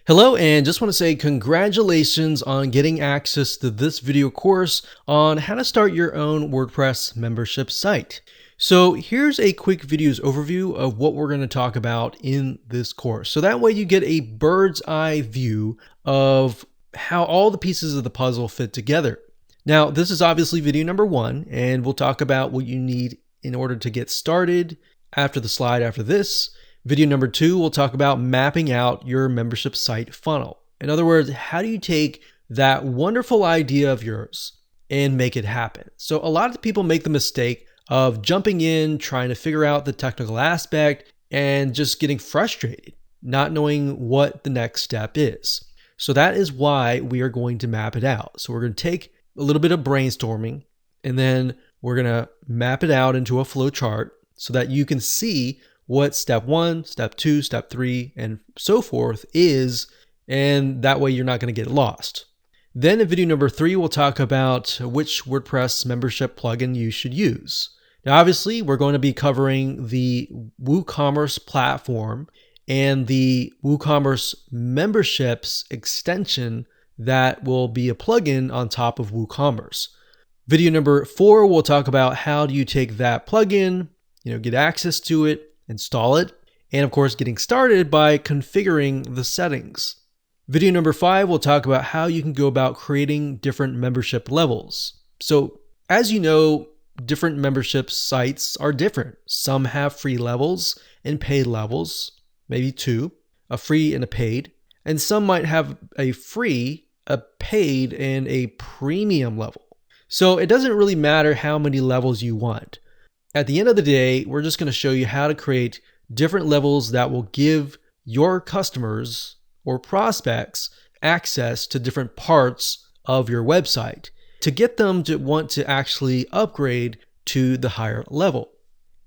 Hello, and just want to say congratulations on getting access to this video course on how to start your own WordPress membership site. So here's a quick videos overview of what we're going to talk about in this course. So that way you get a bird's eye view of how all the pieces of the puzzle fit together. Now, this is obviously video number 1, and we'll talk about what you need in order to get started after the slide after this. Video number 2, we'll talk about mapping out your membership site funnel. In other words, how do you take that wonderful idea of yours and make it happen? So a lot of people make the mistake of jumping in, trying to figure out the technical aspect, and just getting frustrated, not knowing what the next step is. So that is why we are going to map it out. So we're going to take a little bit of brainstorming, and then we're going to map it out into a flow chart so that you can see what step 1, step 2, step 3, and so forth is, and that way you're not going to get lost. Then in video number 3, we'll talk about which WordPress membership plugin you should use. Now, obviously, we're going to be covering the WooCommerce platform and the WooCommerce memberships extension that will be a plugin on top of WooCommerce. Video number 4, we'll talk about how do you take that plugin, get access to it, install it, and of course getting started by configuring the settings. Video number 5, we'll talk about how you can go about creating different membership levels. So as you know, different membership sites are different. Some have free levels and paid levels, maybe 2, a free and a paid, and some might have a free, a paid, and a premium level. So it doesn't really matter how many levels you want. At the end of the day, we're just going to show you how to create different levels that will give your customers or prospects access to different parts of your website to get them to want to actually upgrade to the higher level.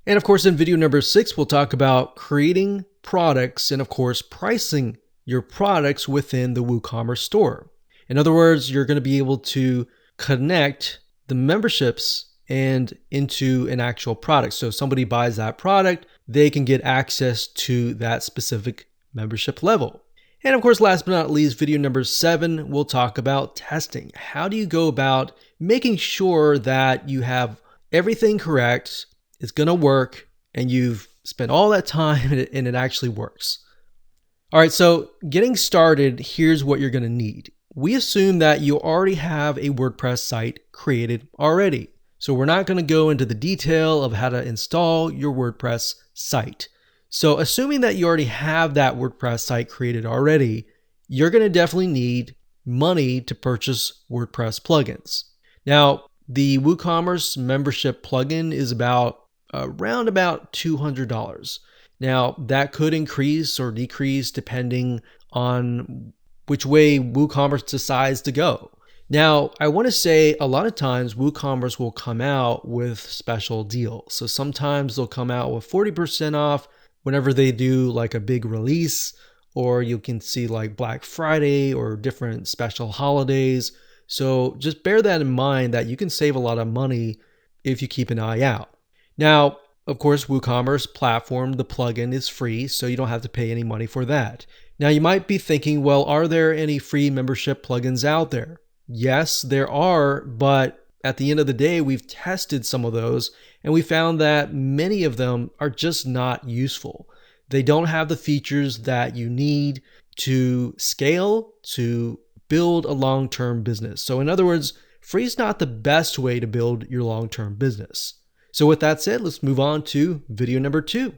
And of course, in video number 6, we'll talk about creating products and of course, pricing your products within the WooCommerce store. In other words, you're going to be able to connect the memberships and into an actual product. So if somebody buys that product, they can get access to that specific membership level. And of course, last but not least, video number 7, we'll talk about testing. How do you go about making sure that you have everything correct, it's going to work, and you've spent all that time and it actually works? All right, so getting started, here's what you're going to need. We assume that you already have a WordPress site created already. So we're not going to go into the detail of how to install your WordPress site. So assuming that you already have that WordPress site created already, you're going to definitely need money to purchase WordPress plugins. Now, the WooCommerce membership plugin is around about $200. Now, that could increase or decrease depending on which way WooCommerce decides to go. Now, I want to say a lot of times WooCommerce will come out with special deals. So sometimes they'll come out with 40% off whenever they do like a big release, or you can see like Black Friday or different special holidays. So just bear that in mind that you can save a lot of money if you keep an eye out. Now, of course, WooCommerce platform, the plugin is free, so you don't have to pay any money for that. Now, you might be thinking, well, are there any free membership plugins out there? Yes, there are, but at the end of the day, we've tested some of those and we found that many of them are just not useful. They don't have the features that you need to scale, to build a long-term business. So in other words, free is not the best way to build your long-term business. So with that said, let's move on to video number 2.